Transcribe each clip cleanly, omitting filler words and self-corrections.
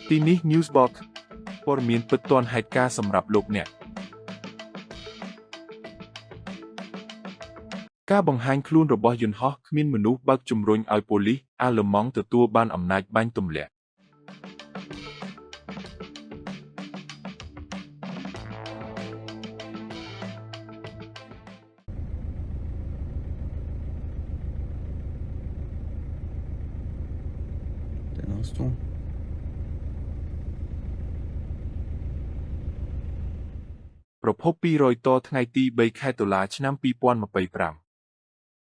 ទីនេះ Newsbox ព័ត៌មានពិតទាន់ហេតុការណ៍សម្រាប់លោកអ្នកការបង្ហាញខ្លួនរបស់យន្តហោះគ្មានមនុស្សបើកជំរុញឲ្យប៉ូលីសអាល្លឺម៉ង់ទទួលបានអំណាចបាញ់ទម្លាក់ L'instant. ប្រភព200តថ្ងៃទី3ខែតុលាឆ្នាំ2025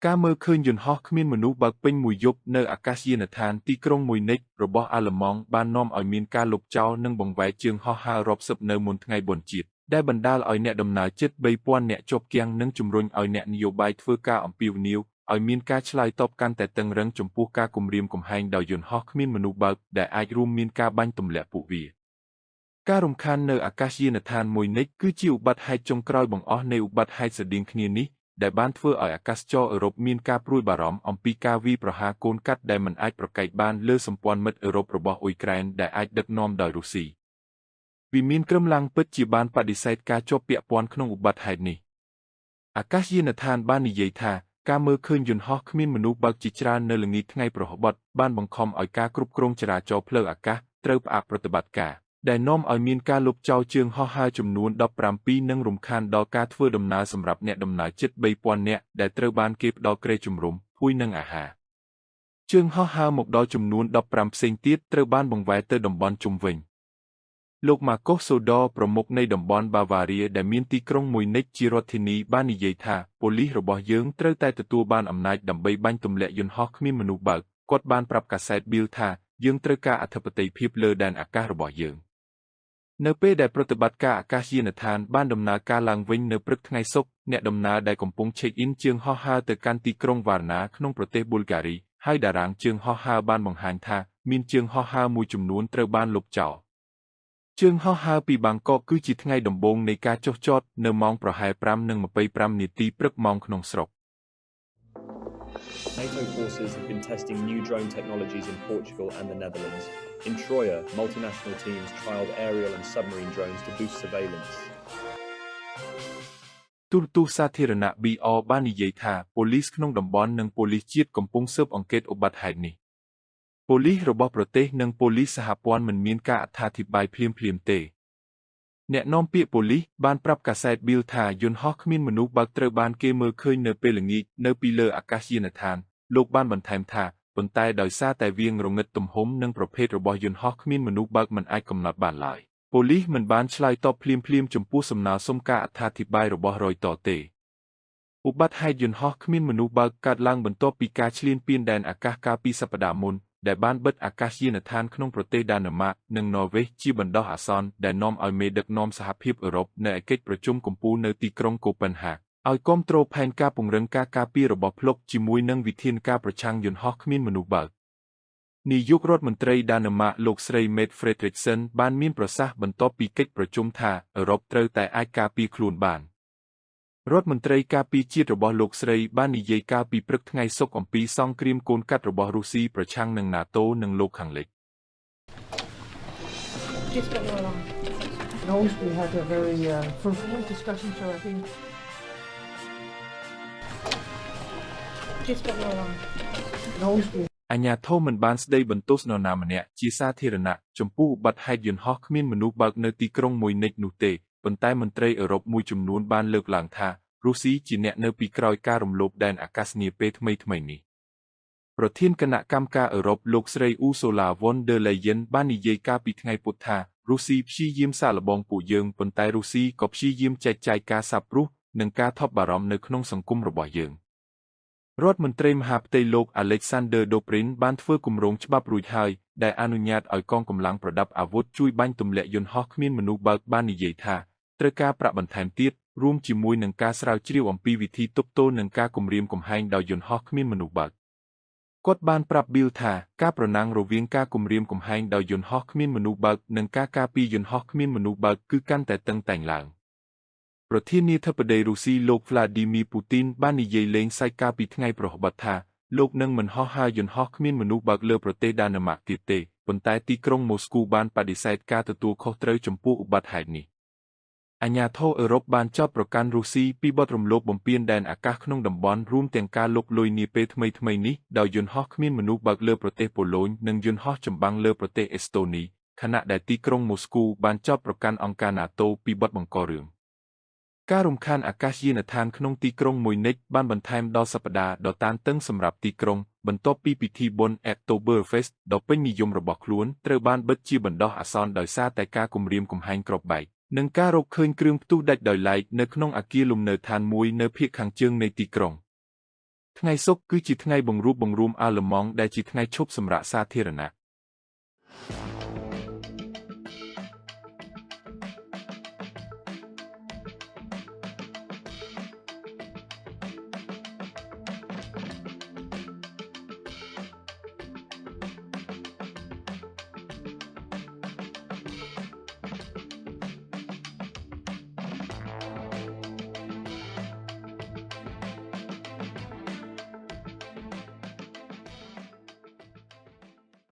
ការមើលឃើញយន្តហោះគ្មានមនុស្សបើកពេញមួយយប់នៅអាកាសយានដ្ឋានទីក្រុងមួយនិចរបស់អាល្លឺម៉ង់បាននាំឲ្យមានការលុបចោលនិងបង្វែរជើងហោះហើររាប់សិបនៅមុនថ្ងៃបុណ្យជាតិដែលបណ្ដាលឲ្យអ្នកដំណើរជិត 3000 នាក់ជាប់គាំងនិងជំរុញឲ្យអ្នកនយោបាយធ្វើការអំពាវនាវឲ្យមានការឆ្លើយតបកាន់តែតឹងរ៉ឹងចំពោះការគំរាមកំហែងដោយយន្តហោះគ្មានមនុស្សបើកដែលអាចរួមមានការបាញ់ទម្លាក់ពួកវាការរំខាននៅអាកាសយានដ្ឋានមួយនិចគឺជាឧបត្តិហេតុចុងក្រោយបង្អស់នៃឧបត្តិហេតុស្រដៀងគ្នានេះដែលបានធ្វើឲ្យអាកាសចរអឺរ៉ុបមានការព្រួយបារម្ភអំពីការវាយប្រហារកូនកាត់ដែលមិនអាចប្រកែកបានលើសម្ព័ន្ធមិត្តអឺរ៉ុបរបស់អ៊ុយក្រែនដែលអាចដឹកនាំដោយរុស្ស៊ីវិមានក្រឹមឡាំងពិតជាបានបដិសេធការជាប់ពាក់ព័ន្ធក្នុងឧបត្តិហេតុនេះអាកាសយានដ្ឋានបាននិយាយថាការមើលឃើញយន្តហោះគ្មានមនុស្សបើកជាច្រើននៅល្ងាចថ្ងៃប្រហ័សបានបង្ខំឲ្យការគ្រប់គ្រងចរាចរណ៍ផ្លូវអាកាសត្រូវផ្អាកប្រតិបត្តិការដែលនាំឲ្យមានការលុបចោលជើងហោះហើរចំនួន17និងរំខានដល់ការធ្វើដំណើរសម្រាប់អ្នកដំណើរជិត 3000 នាក់ដែលត្រូវបានគេផ្ដល់គ្រែជំរុំភួយនិងអាហារជើងហោះហើរមកដល់ចំនួន15ផ្សេងទៀតត្រូវបានបង្វែរទៅតំបន់ជុំវិញលោក Marcos Sodor ប្រមុខនៃតំបន់ Bavaria ដែលមានទីក្រុងមួយនិចជារដ្ឋធានីបាននិយាយថាប៉ូលីសរបស់យើងត្រូវតែទទួលបានអំណាចដើម្បីបាញ់ទម្លាក់យន្តហោះគ្មានមនុស្សបើកគាត់បានប្រាប់កាសែត Bild ថាយើងត្រូវការអធិបតេយ្យភាពលើដែនអាកាសរបស់យើងនៅពេលដែលប្រតិបត្តិការអាកាសយានដ្ឋានបានដំណើរការឡើងវិញនៅព្រឹកថ្ងៃសុក្រអ្នកដំណើរដែលកំពុង check in ជើងហោះហើរទៅកាន់ទីក្រុងវ៉ារណាក្នុងប្រទេសប៊ុលហ្គារីហើយតារាងជើងហោះហើរបានបង្ហាញថាមានជើងហោះហើរមួយចំនួនត្រូវបានលុបចោលជើងហោះហើរពីបាងកកគឺជាថ្ងៃដំបូងនៃការចុះចតនៅម៉ោងប្រហែល 5:25 នាទីព្រឹកម៉ោងក្នុងស្រុក NATO forces have been testing new drone technologies in Portugal and the Netherlands. In Troia, multinational teams trialled aerial and submarine drones to boost surveillance. ទូរទស្សន៍សាធារណៈ BR បាននិយាយថាប៉ូលីសក្នុងតំបន់និងប៉ូលីសជាតិកំពុងស៊ើបអង្កេតឧបត្តិហេតុនេះប៉ូលីសរបស់ប្រទេសនិងប៉ូលីសសហព័ន្ធមិនមានការអត្ថាធិប្បាយភ្លាមៗទេអ្នកនាំពាក្យប៉ូលីសបានប្រាប់កាសែត Bild ថាយន្តហោះគ្មានមនុស្សបើកត្រូវបានគេមើលឃើញនៅពេលល្ងាចនៅពីលើអាកាសយានដ្ឋានលោកបានបន្ថែមថាប៉ុន្តែដោយសារតែវាងរងឹតទំហំនិងប្រភេទរបស់យន្តហោះគ្មានមនុស្សបើកមិនអាចកំណត់បានឡើយប៉ូលីសមិនបានឆ្លើយតបភ្លាមៗចំពោះសំណើសុំការអត្ថាធិប្បាយរបស់ Reuters ទេឧបត្តិហេតុយន្តហោះគ្មានមនុស្សបើកកើតឡើងបន្ទាប់ពីការឈ្លានពានដែនអាកាសកាលពីសប្តាហ៍មុនដែលបានបិទអាកាសយានដ្ឋានក្នុងប្រទេសដាណឺម៉ាកនិងន័រវេសជាបណ្ដោះអាសន្នដែលនាំឲ្យមេដឹកនាំសហភាពអឺរ៉ុបនៅឯកិច្ចប្រជុំកំពូលនៅទីក្រុងកូប៉ិនហាកឲ្យគាំទ្រផែនការពង្រឹងការការពាររបស់ភ្លុកជាមួយនឹងវិធានការប្រឆាំងយន្តហោះគ្មានមនុស្សបើកនាយករដ្ឋមន្ត្រីដាណឺម៉ាកលោកស្រី Mette Frederiksen បានមានប្រសាសន៍បន្ទាប់ពីកិច្ចប្រជុំថាអឺរ៉ុបត្រូវតែអាចការពារខ្លួនបានរដ្ឋមន្ត្រីការពារជាតិរបស់លោកស្រីបាននិយាយកាលពីព្រឹកថ្ងៃសុក្រអំពីសង្គ្រាមកូនកាត់របស់រុស្ស៊ីប្រឆាំងនឹង NATO និងលោកខាងលិច Just got your alarm. No, we had a very fruitful discussion, so I think Just got your alarm. no, we អាជ្ញាធរមិនបានស្ដីបន្ទោសនរណាម្នាក់ជាសាធារណៈចំពោះឧបត្តិហេតុយន្តហោះគ្មានមនុស្សបើកនៅទីក្រុងមួយនិចនោះទេប៉ុន្តែមន្ត្រីអឺរ៉ុបមួយចំនួនបានលើកឡើងថារុស្ស៊ីជាអ្នកនៅពីក្រោយការរំលោភដែនអាកាសនាពេលថ្មីៗនេះប្រធានគណៈកម្មការអឺរ៉ុបលោកស្រី Ursula von der Leyen បាននិយាយកាលពីថ្ងៃពុធថារុស្ស៊ីព្យាយាមសាកល្បងពួកយើងប៉ុន្តែរុស្ស៊ីក៏ព្យាយាមចែកចាយការសាបព្រោះនិងការថប់បារម្ភនៅក្នុងសង្គមរបស់យើងរដ្ឋមន្ត្រីមហាផ្ទៃលោក Alexander Dobrin បានធ្វើគម្រោងច្បាប់រួចហើយដែលអនុញ្ញាតឲ្យកងកម្លាំងប្រដាប់អាវុធជួយបាញ់ទម្លាក់យន្តហោះគ្មានមនុស្សបើកបាននិយាយថាត្រូវការប្រាក់បន្ថែមទៀតរួមជាមួយនឹងការស្រាវជ្រាវអំពីវិធីទប់ទល់នឹងការគំរាមកំហែងដោយយន្តហោះគ្មានមនុស្សបើកគាត់បានប្រាប់ Bill ថាការប្រណាំងរវាងការគំរាមកំហែងដោយយន្តហោះគ្មានមនុស្សបើកនិងការការពារយន្តហោះគ្មានមនុស្សបើកគឺកាន់តែតឹងតែងឡើងប្រធានាធិបតីរុស្ស៊ីលោក Vladimir Putin បាននិយាយលេងសើចកាលពីថ្ងៃប្រហ័សថាលោកនឹងមិនហោះហើរយន្តហោះគ្មានមនុស្សបើកលើប្រទេសដាណឺម៉ាកទៀតទេ ប៉ុន្តែទីក្រុងម៉ូស្គូបានបដិសេធការទទួលខុសត្រូវចំពោះឧบัติហេតុនេះអាជ្ញាធរអឺរ៉ុបបានចោទប្រកាន់រុស្ស៊ីពីបទរំលោភបំពានដែនអាកាសក្នុងតំបន់រួមទាំងការលុកលុយនាពេលថ្មីៗនេះដោយយន្តហោះគ្មានមនុស្សបើកលើប្រទេសប៉ូឡូញនិងយន្តហោះចម្បាំងលើប្រទេសអេស្តូនីខណៈដែលទីក្រុងម៉ូស្គូបានចោទប្រកាន់អង្គការ NATO ពីបទបង្ករឿងការរំខានអាកាសយានដ្ឋានក្នុងទីក្រុងមួយនិចបានបន្ថែមដល់សប្តាហ៍ដ៏តានតឹងសម្រាប់ទីក្រុងបន្ទាប់ពីពិធីបុណ្យ Oktoberfest ដ៏ពេញនិយមរបស់ខ្លួនត្រូវបានបិទជាបណ្ដោះអាសន្នដោយសារតែការគំរាមកំហែងគ្រាប់បែកនិងការរកឃើញគ្រឿងផ្ទុះដាច់ដោយឡែកនៅក្នុងអគារលំនៅឋានមួយនៅភាគខាងជើងនៃទីក្រុងថ្ងៃសុក្រគឺជាថ្ងៃបង្រួបបង្រួមអាល្លឺម៉ង់ដែលជាថ្ងៃឈប់សម្រាកសាធារណៈ